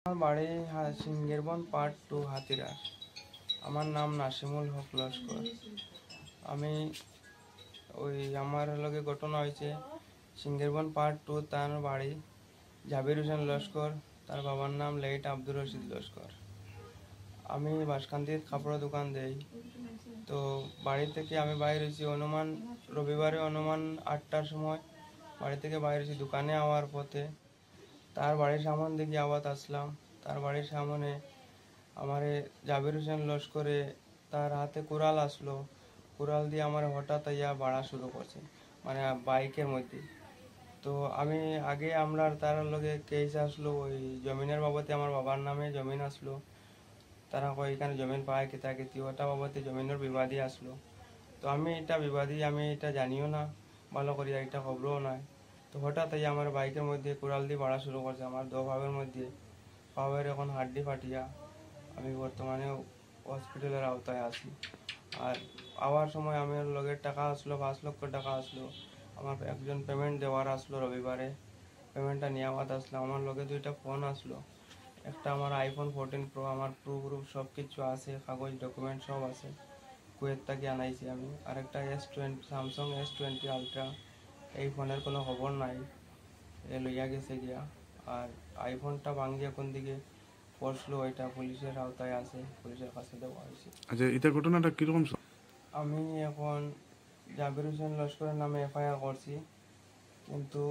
আমার বাড়ি সিঙ্গেরবন পার্ট 2 হাতিরা। আমার নাম নাসিমুল হক লস্কর। আমি আমার লগে ঘটনা হয়েছে সিঙ্গেরবন পার্ট 2 তার বাড়ি জাবির হোসেন লস্কর, তার বাবার নাম লেট আব্দুর রশিদ লস্কর। আমি বাসকান্দির কাপড়ের দোকান দেই। তো বাড়ি থেকে আমি বাইর হয়েছি রবিবারে অনুমান 8টার সময় বাড়ি থেকে বাইর হয়েছি। দোকানে আওয়ার পথে তার বাড়ির সামনে দিকে আওয়াজ আসলাম। তার বাড়ির সামনে আমারে জাবির হোসেন লস্করে তার হাতে কুড়াল আসলো। কুড়াল দিয়ে আমার হঠাৎ ইয়া বাড়া শুরু করছে, মানে বাইকের মধ্যে। তো আমি আগে আমরা তার লগে কেস আসলো, ওই জমিনের বাবদে আমার বাবার নামে জমিন আসলো। তারা কয় এখানে জমিন পায় কেতা কেতি, ওটা বাবদে জমিনের বিবাদী আসলো। তো আমি এটা জানিও না ভালো করিয়া, এটা খবরও নাই। তো হঠাৎ আমার বাইকের মধ্যে কুড়াল দিয়ে বাড়া শুরু করছে আমার পাওয়ের মধ্যে। পাওয়ের এখন হাড্ডি ফাটিয়া আমি বর্তমানে হসপিটালের আওতায় আছি। আর আওয়ার সময় আমার লগের টাকা আসলো, 5 লক্ষ টাকা আসলো। আমার একজন পেমেন্ট দেওয়ার আসলো রবিবারে, পেমেন্টটা নিয়ে আওয়াত আসলো। আমার লগে 2টা ফোন আসলো। একটা আমার আইফোন 14 প্রো, আমার প্রুফ সব কিছু আছে, কাগজ ডকুমেন্ট সব আছে, কুয়েত থেকে আনাইছি আমি। আর একটা স্যামসাং S20 আলট্রা, এই ফোনের কোনো খবর নাই, এ লইয়া গেছে গিয়া। আর আইফোনটা ভাঙ্গিয়া কোন দিকে পড়লো ওইটা পুলিশের আওতায় আছে, পুলিশের কাছে দেওয়া হয়েছে। আচ্ছা, এটা ঘটনাটা কিরকম? আমি এখন জাবির হোসেন লস্করের নামে FIR করছি, কিন্তু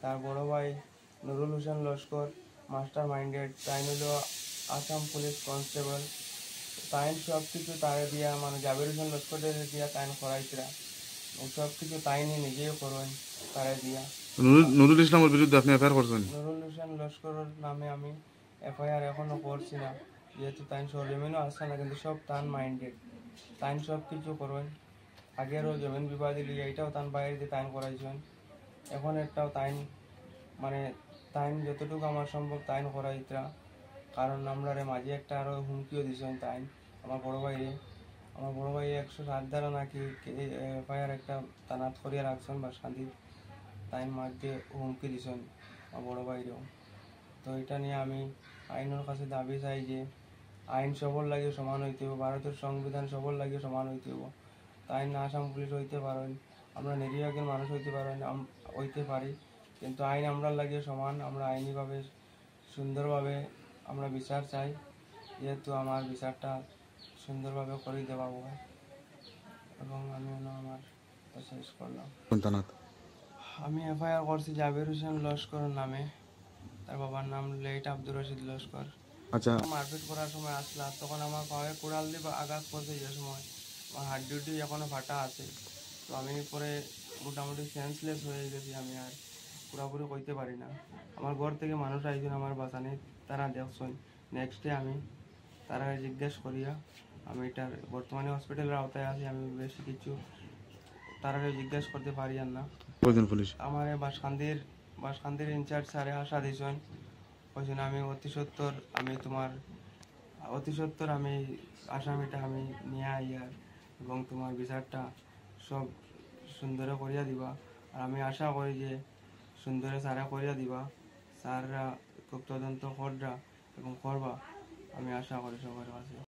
তার বড় ভাই নুরুল হোসেন লস্কর মাস্টার মাইন্ডেড, তাই হইল আসাম পুলিশ কনস্টেবল। তাইন সব কিছু তারে দিয়া, মানে জাবির হোসেন লস্করের দিয়া তাইন করাইছিলা, সব কিছু তাইনি নিজেও করেন তারে দিয়া। নুরুল ইসলামের বিরুদ্ধে আপনি এফআইআর করছেন? নুরুল হোসেন লস্করের নামে আমি FIR এখনো করছি না, যেহেতু তাইন সরজমিনও আসছে না, কিন্তু সব তান মাইন্ডেড, তাইন সব কিছু করেন। আগেরও জমিন বিবাদী লিয়ে এটাও তান বাইরে দিয়ে তাইন করাইছেন, এখন একটাও তাইন, মানে তাইন যতটুকু আমার সম্ভব তাইন করাইতরা। কারণ আমরা মাঝে একটা আরও হুমকিও দিয়েছেন তাইন আমার বড় ভাই 107 দ্বারা নাকি FIR একটা তানাত করিয়া রাখছেন বাসকান্দি, তাইন মাঝে হুমকি দিয়েছেন আমার বড় ভাইরেও। তো এটা নিয়ে আমি আইনের কাছে দাবি চাই যে আইন সবর লাগিয়ে সমান হইতে হবে, ভারতের সংবিধান সবর লাগিয়ে সমান হইতে হবে। তাই না আসাম পুলিশ হইতে পারেন, আমরা নিরীহ একজন মানুষ হইতে পারি, কিন্তু আইন আমরা লাগিয়ে সমান। আমরা আইনিভাবে সুন্দরভাবে আমরা বিচার চাই, যেহেতু আমার বিচারটা সুন্দরভাবে করে দেওয়া হয়। এবং আমি আমার শেষ করলাম। আমি FIR করছি জাবির হোসেন লস্করের নামে, তার বাবার নাম লেট আব্দুর রশিদ লস্কর। আচ্ছা, মারপিট করার সময় আসলাম, তখন আমার পায়ে কোড়াল দিয়ে আঘাত করছে। যে সময় আমার হাড্ডি এখনো ফাটা আছে। তো আমি পরে মোটামুটি সেন্সলেস হয়ে গেছি, আমি আর পুরোপুরি কইতে পারি না। আমার ঘর থেকে মানুষ আইছেন আমার বাসানে, তারা দেখছেন। নেক্সট ডে আমি তারা জিজ্ঞেস করিয়া আমি এটার বর্তমানে হসপিটালের আওতায় আছি। আমি বেশি কিছু তারা জিজ্ঞেস করতে পারি আর না। পুলিশ আমার বাসকান্দির ইনচার্জ স্যারে আশা দিয়েছেন, বলছেন আমি অতি সত্তর আমি আসামিটা আমি নিয়ে আইয়ার এবং তোমার বিচারটা সব সুন্দর করিয়া দিবা। আর আমি আশা করি যে সুন্দরে স্যারা করিয়া দিবা, স্যাররা খুব তদন্ত কররা এবং করবা, আমি আশা করি সবার কাছে।